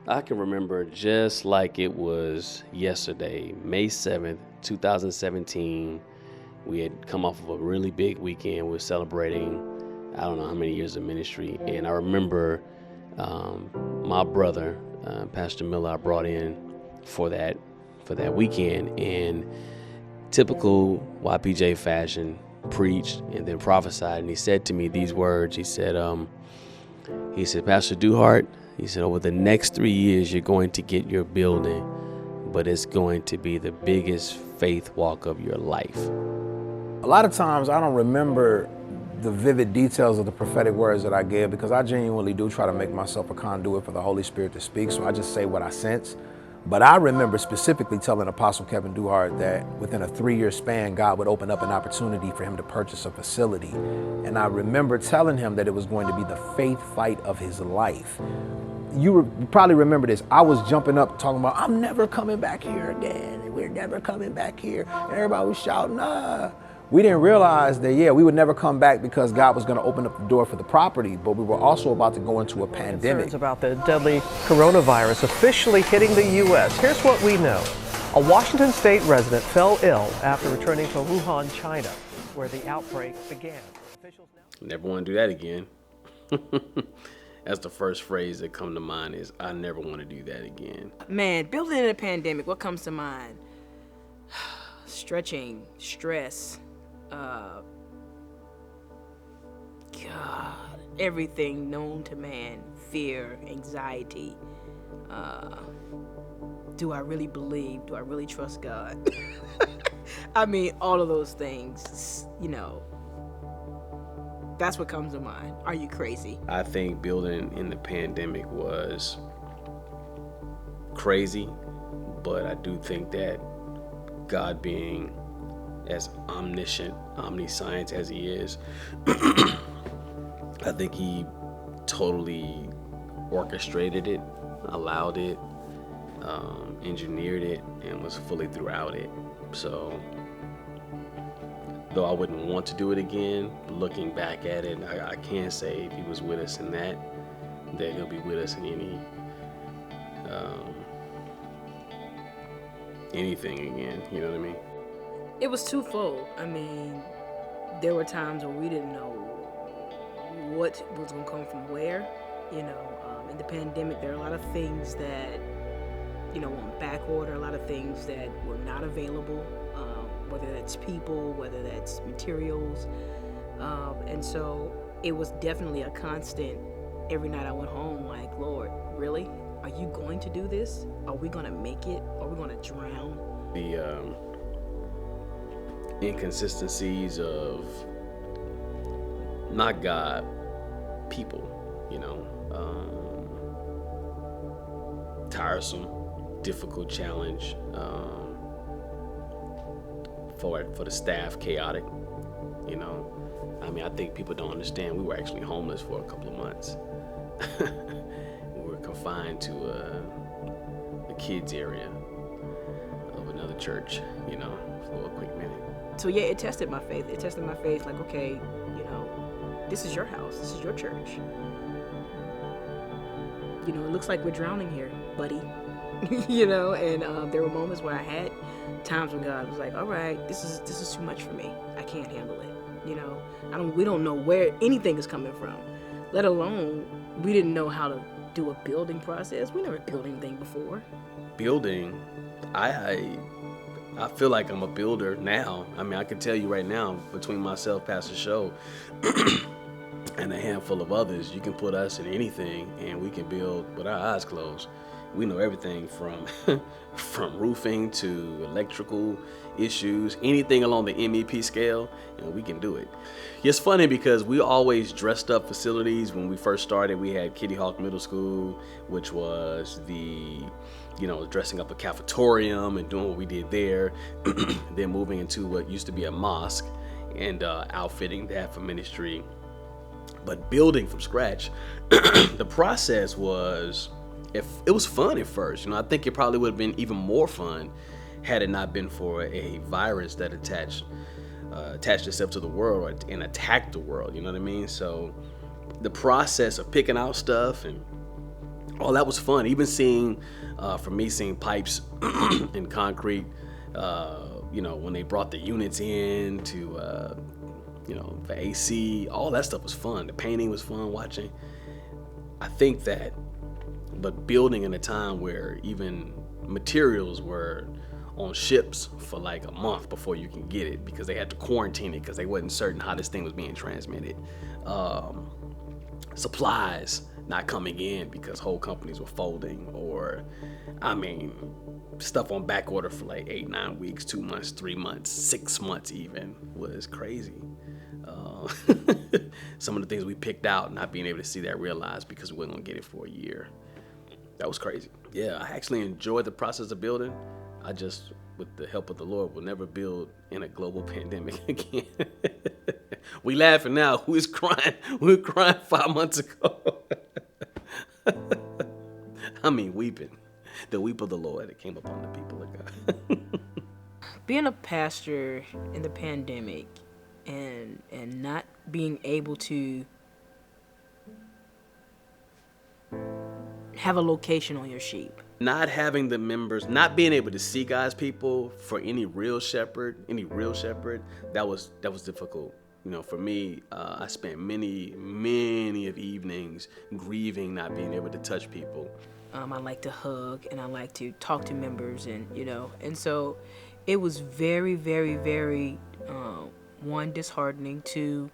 I can remember just like it was yesterday, May 7th, 2017. We had come off of a really big weekend. We were celebrating, I don't know how many years of ministry. And I remember my brother, Pastor Miller, I brought in for that weekend. And typical YPJ fashion, preached and then prophesied. And he said to me these words. He said, Pastor Duhart, he said, over the next 3 years, you're going to get your building, but it's going to be the biggest faith walk of your life. A lot of times I don't remember the vivid details of the prophetic words that I give because I genuinely do try to make myself a conduit for the Holy Spirit to speak, so I just say what I sense. But I remember specifically telling Apostle Kevin Duhart that within a 3-year span, God would open up an opportunity for him to purchase a facility. And I remember telling him that it was going to be the faith fight of his life. You probably remember this. I was jumping up talking about, I'm never coming back here again. We're never coming back here. And everybody was shouting, ah. We didn't realize that, we would never come back because God was going to open up the door for the property, but we were also about to go into a pandemic. Concerns about the deadly coronavirus officially hitting the U.S. Here's what we know. A Washington state resident fell ill after returning to Wuhan, China, where the outbreak began. Officials now... Never want to do that again. That's the first phrase that comes to mind is, I never want to do that again. Man, building in a pandemic, what comes to mind? Stretching, stress, God, everything known to man, fear, anxiety. Do I really believe? Do I really trust God? I mean, all of those things, that's what comes to mind. Are you crazy? I think building in the pandemic was crazy, but I do think that God being as omniscient, omniscience as he is, I think he totally orchestrated it, allowed it, engineered it, and was fully throughout it. So though I wouldn't want to do it again, looking back at it, I can say if he was with us in that he'll be with us in anything again, you know what I mean? It was twofold. I mean, there were times where we didn't know what was going to come from where. In the pandemic, there are a lot of things that, on back order, a lot of things that were not available, whether that's people, whether that's materials. And so it was definitely a constant. Every night I went home like, Lord, really? Are you going to do this? Are we going to make it? Are we going to drown? The inconsistencies of not God, people, tiresome, difficult challenge, for the staff, chaotic, I mean, I think people don't understand we were actually homeless for a couple of months. We were confined to the kids area of another church, for a quick minute. So yeah, it tested my faith. It tested my faith like, okay, this is your house. This is your church. It looks like we're drowning here, buddy. And there were moments where I had times when God was like, all right, this is too much for me. I can't handle it. We don't know where anything is coming from, let alone we didn't know how to do a building process. We never built anything before. Building, I feel like I'm a builder now. I mean, I can tell you right now, between myself, Pastor Show, and a handful of others, you can put us in anything and we can build with our eyes closed. We know everything from from roofing to electrical issues, anything along the MEP scale, and we can do it. It's funny because we always dressed up facilities. When we first started, we had Kitty Hawk Middle School, which was dressing up a cafetorium and doing what we did there. Then moving into what used to be a mosque and outfitting that for ministry. But building from scratch, the process was, it was fun at first. I think it probably would have been even more fun had it not been for a virus that attached itself to the world and attacked the world. You know what I mean? So the process of picking out stuff and all that was fun. Even seeing, for me, seeing pipes in concrete, when they brought the units in to, the AC, all that stuff was fun. The painting was fun watching. I think that, but building in a time where even materials were on ships for like a month before you can get it because they had to quarantine it because they wasn't certain how this thing was being transmitted. Supplies not coming in because whole companies were folding, or stuff on back order for like 8-9 weeks, 2 months, 3 months, 6 months even was crazy. Some of the things we picked out, not being able to see that realized because we weren't gonna get it for a year. That was crazy. Yeah, I actually enjoyed the process of building. I just, with the help of the Lord, will never build in a global pandemic again. We laughing now. We was crying. We were crying 5 months ago. Weeping. The weep of the Lord that came upon the people of God. Being a pastor in the pandemic and not being able to have a location on your sheep. Not having the members, not being able to see God's people for any real shepherd, that was difficult. For me, I spent many of evenings grieving not being able to touch people. I like to hug and I like to talk to members, and so it was very, very, very, one, disheartening, two,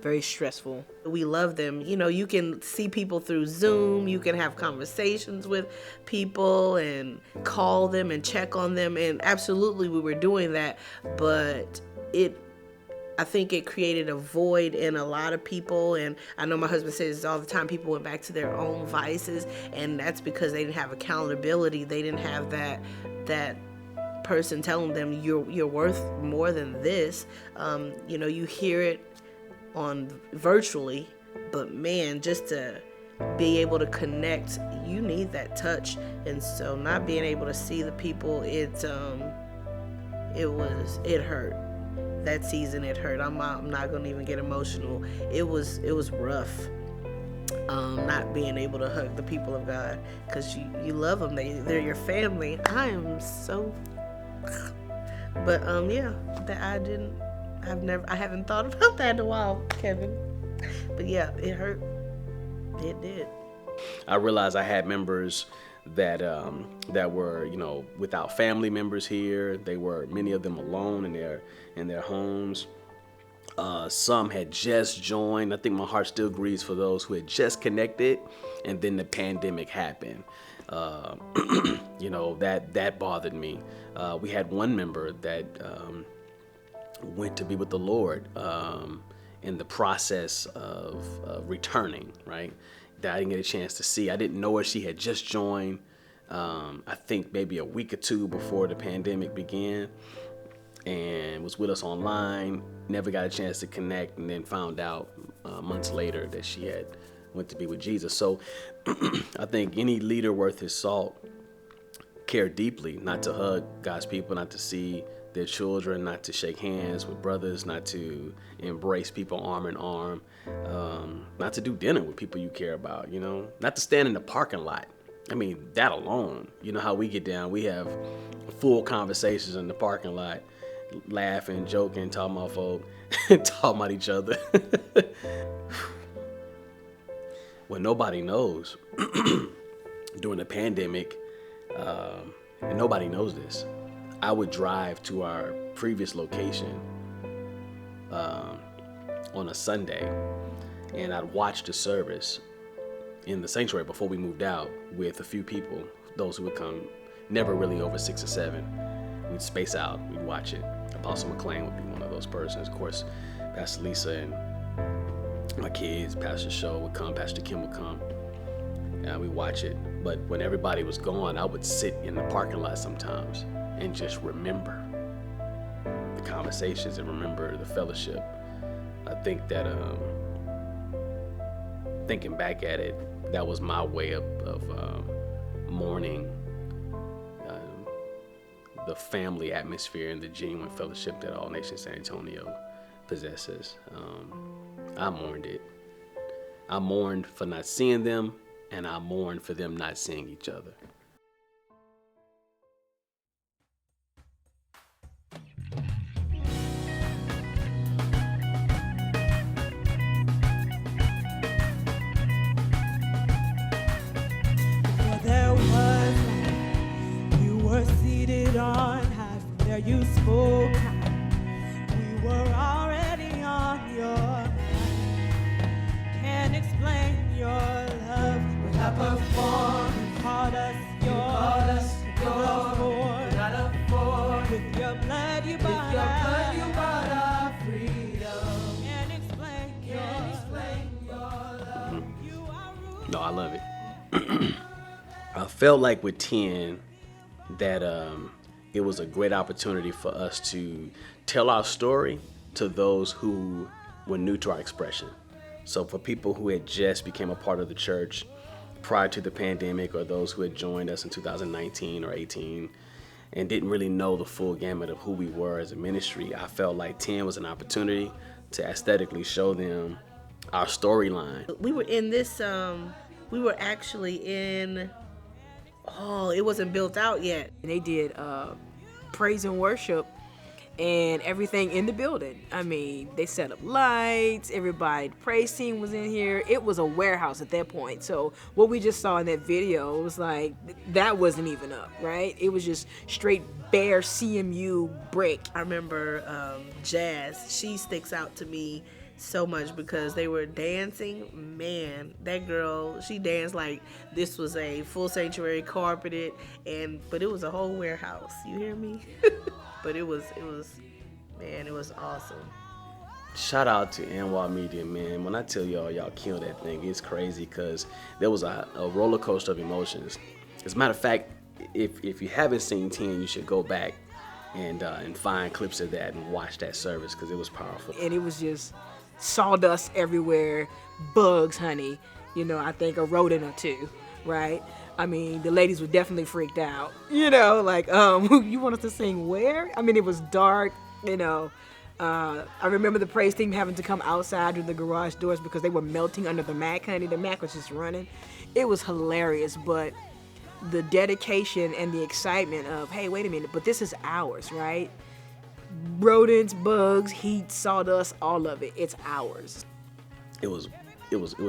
very stressful. We love them. You can see people through Zoom. You can have conversations with people and call them and check on them. And absolutely we were doing that, but I think it created a void in a lot of people. And I know my husband says all the time, people went back to their own vices, and that's because they didn't have accountability. They didn't have that person telling them you're worth more than this. You hear it on virtually, but man, just to be able to connect, you need that touch. And so not being able to see the people, it hurt. That season it hurt. I'm not gonna even get emotional. It was rough. Not being able to hug the people of God, because you love them. They're your family. I am so, but that I haven't thought about that in a while, Kevin. But yeah, it hurt. It did. I realized I had members that were, without family members here. They were, many of them, alone in their homes. Some had just joined. I think my heart still grieves for those who had just connected, and then the pandemic happened. That bothered me. We had one member that went to be with the Lord in the process of returning, right? That I didn't get a chance to see. I didn't know her. She had just joined, I think maybe a week or two before the pandemic began, and was with us online. Never got a chance to connect, and then found out months later that she had went to be with Jesus. So I think any leader worth his salt care deeply, not to hug God's people, not to see their children, not to shake hands with brothers, not to embrace people arm in arm, not to do dinner with people you care about, not to stand in the parking lot. That alone, how we get down. We have full conversations in the parking lot, laughing, joking, talking about folk, talking about each other. When nobody knows, during the pandemic, and nobody knows this, I would drive to our previous location on a Sunday, and I'd watch the service in the sanctuary before we moved out with a few people, those who would come, never really over 6 or 7. We'd space out, we'd watch it. Apostle McLean would be one of those persons. Of course, Pastor Lisa and my kids, Pastor Show would come, Pastor Kim would come, and we'd watch it. But when everybody was gone, I would sit in the parking lot sometimes and just remember the conversations and remember the fellowship. I think that thinking back at it, that was my way of mourning the family atmosphere and the genuine fellowship that All Nations San Antonio possesses. I mourned it. I mourned for not seeing them, and I mourn for them not seeing each other. For there was light, you were seated on high, from there you spoke time. We were already on your mind. Can't explain your love without perform. You called us your with your blood you bought our freedom. Can't explain your love. You are rooted. No, I love it. I felt like with 10 that it was a great opportunity for us to tell our story to those who were new to our expression. So for people who had just became a part of the church prior to the pandemic, or those who had joined us in 2019 or 18 and didn't really know the full gamut of who we were as a ministry, I felt like 10 was an opportunity to aesthetically show them our storyline. We were in this, we were actually in, it wasn't built out yet. And they did praise and worship and everything in the building. I mean, they set up lights, everybody, the praise team was in here. It was a warehouse at that point. So what we just saw in that video, it was like, that wasn't even up, right? It was just straight bare CMU brick. I remember Jazz, she sticks out to me so much because they were dancing. Man, that girl, she danced like this was a full sanctuary, carpeted, but it was a whole warehouse. You hear me? But it was awesome. Shout out to NY Media, man. When I tell y'all killed that thing, it's crazy because there was a roller coaster of emotions. As a matter of fact, if you haven't seen 10, you should go back and find clips of that and watch that service because it was powerful. And it was just sawdust everywhere, bugs, honey. You know, I think a rodent or two, right? I mean, the ladies were definitely freaked out. You know, like, you want us to sing where? I mean, it was dark, you know. I remember the praise team having to come outside through the garage doors because they were melting under the Mac, honey. The Mac was just running. It was hilarious, but the dedication and the excitement of, hey, wait a minute, but this is ours, right? Rodents, bugs, heat, sawdust, all of it. It's ours. It was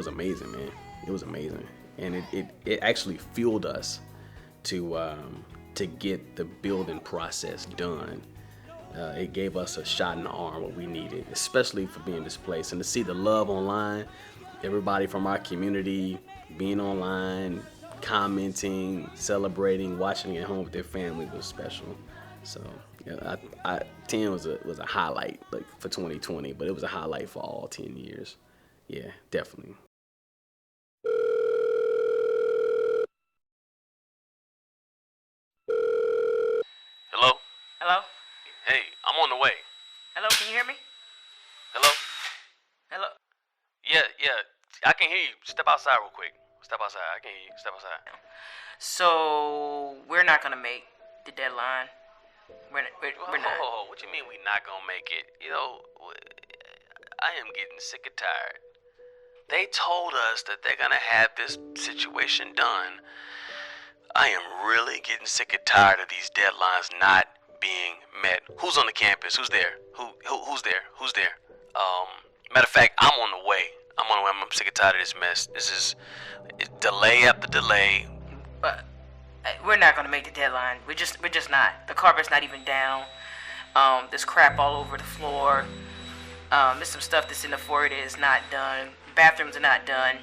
amazing, man. It was amazing. And it actually fueled us to get the building process done. It gave us a shot in the arm, what we needed, especially for being displaced. And to see the love online, everybody from our community being online, commenting, celebrating, watching at home with their family was special. So yeah, 10 was a highlight like for 2020, but it was a highlight for all 10 years. Yeah, definitely. Hello? Hello? Hey, I'm on the way. Hello, can you hear me? Hello? Hello? Yeah, I can hear you. Step outside real quick. Step outside. I can hear you. Step outside. So, we're not gonna make the deadline. We're not. Oh, what you mean we not gonna make it? You know, I am getting sick and tired. They told us that they're gonna have this situation done. I am really getting sick and tired of these deadlines not being met. Who's on the campus? Who's there? Who's there? Who's there? Matter of fact, I'm on the way. I'm sick and tired of this mess. This is delay after delay. But we're not gonna make the deadline. We're just not. The carpet's not even down. There's crap all over the floor. There's some stuff that's in the foyer that is not done. Bathrooms are not done.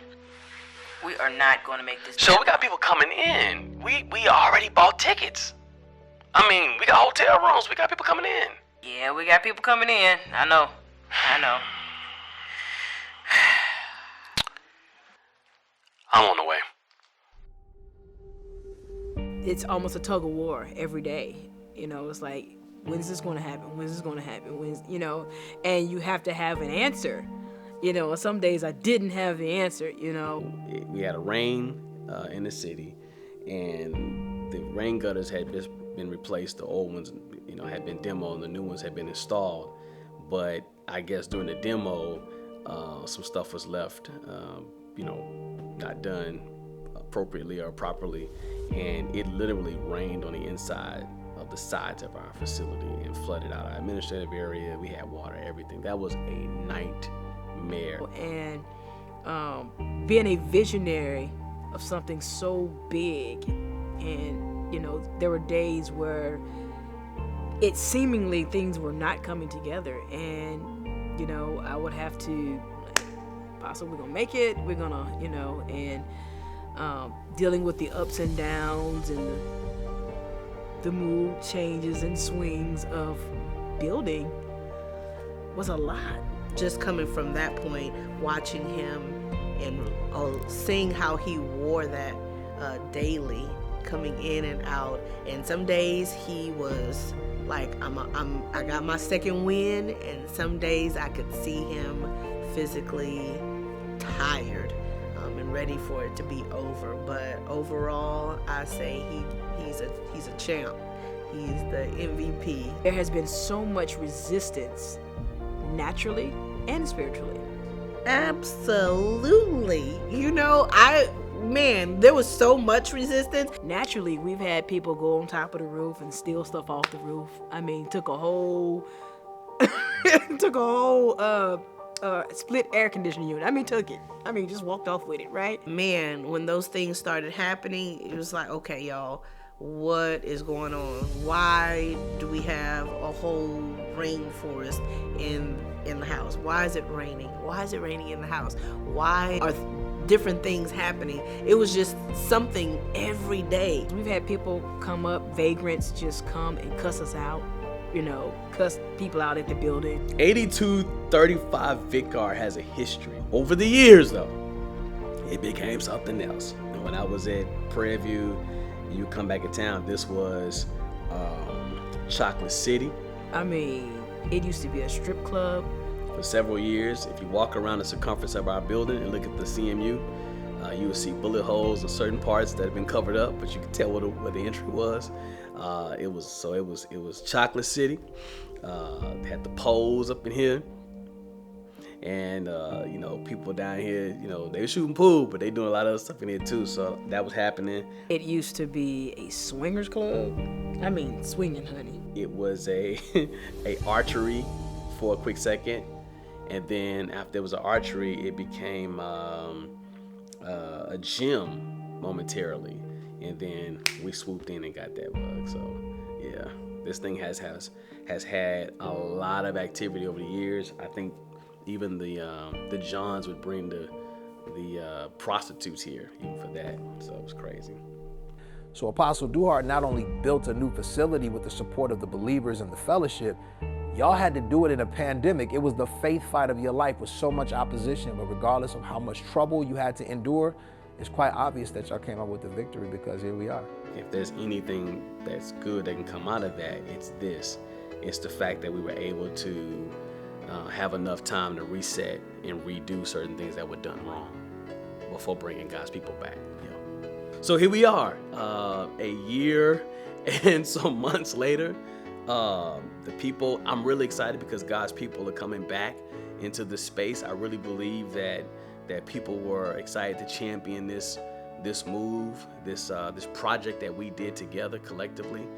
We are not going to make this So we got people coming in. We already bought tickets. I mean, we got hotel rooms. We got people coming in. Yeah, we got people coming in. I know. I'm on the way. It's almost a tug of war every day. You know, it's like, when is this going to happen? When is this going to happen? And you have to have an answer. You know, some days I didn't have the answer, you know. We had a rain in the city, and the rain gutters had just been replaced. The old ones, you know, had been demoed, and the new ones had been installed. But I guess during the demo, some stuff was left, not done appropriately or properly, and it literally rained on the inside of the sides of our facility and flooded out our administrative area. We had water, everything. That was a nightmare. And being a visionary of something so big, and there were days where it seemingly things were not coming together, and I would have to, Apostle, we're gonna make it, we're gonna, and dealing with the ups and downs and the mood changes and swings of building was a lot. Just coming from that point, watching him and seeing how he wore that daily, coming in and out, and some days he was like, I got my second win, and some days I could see him physically tired and ready for it to be over. But overall, I say he's a champ. He's the MVP. There has been so much resistance, naturally and spiritually. Absolutely. There was so much resistance. Naturally, we've had people go on top of the roof and steal stuff off the roof. Took a whole split air conditioning unit. Took it. Just walked off with it, right? Man, when those things started happening, it was like, okay, y'all, what is going on? Why do we have a whole rainforest in the house? Why is it raining? Why is it raining in the house? Why are different things happening? It was just something every day. We've had people come up, vagrants just come and cuss us out, cuss people out at the building. 8235 Vicar has a history. Over the years, though, it became something else. And when I was at Prairie View, you come back in town, this was Chocolate City. It used to be a strip club. For several years, if you walk around the circumference of our building and look at the CMU, you will see bullet holes in certain parts that have been covered up, but you can tell where the entry was. It was Chocolate City. Had the poles up in here, and people down here, they were shooting pool, but they doing a lot of other stuff in here too. So that was happening. It used to be a swingers club. Swinging, honey. It was a archery for a quick second, and then after there was an archery, it became a gym momentarily, and then we swooped in and got that bug. So yeah, this thing has had a lot of activity over the years. I think even the Johns would bring the prostitutes here even for that. So it was crazy. So Apostle Duhart not only built a new facility with the support of the believers and the fellowship, y'all had to do it in a pandemic. It was the faith fight of your life with so much opposition, but regardless of how much trouble you had to endure, it's quite obvious that y'all came out with the victory, because here we are. If there's anything that's good that can come out of that, it's this. It's the fact that we were able to have enough time to reset and redo certain things that were done wrong before bringing God's people back. So here we are, a year and some months later. The people, I'm really excited because God's people are coming back into this space. I really believe that people were excited to champion this move, this project that we did together collectively.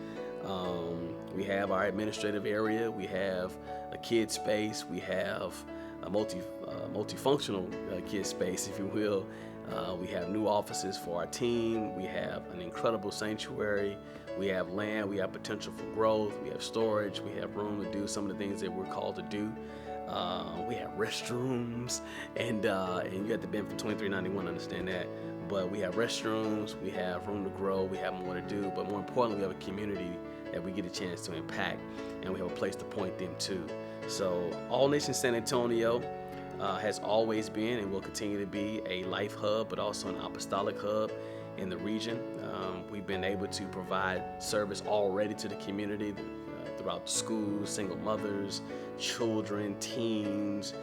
We have our administrative area, we have a kid space, we have a multifunctional kid space, if you will. We have new offices for our team. We have an incredible sanctuary. We have land. We have potential for growth. We have storage. We have room to do some of the things that we're called to do. We have restrooms, and you have to be in for $23.91 to understand that. But we have restrooms. We have room to grow. We have more to do. But more importantly, we have a community that we get a chance to impact, and we have a place to point them to. So All Nation San Antonio has always been and will continue to be a life hub, but also an apostolic hub in the region. We've been able to provide service already to the community throughout schools, single mothers, children, teens,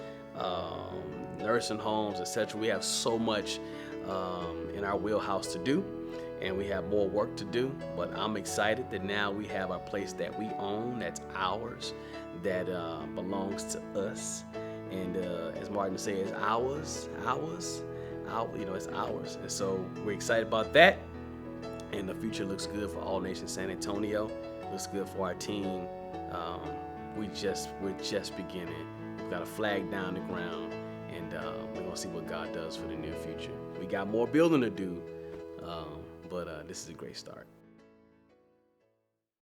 nursing homes, etc. We have so much in our wheelhouse to do, and we have more work to do, but I'm excited that now we have our place that we own, that's ours, that belongs to us. And as Martin says, ours, it's ours. And so we're excited about that. And the future looks good for All Nations San Antonio. Looks good for our team. We're just beginning. We've got a flag down the ground, and we're gonna see what God does for the near future. We got more building to do, but this is a great start.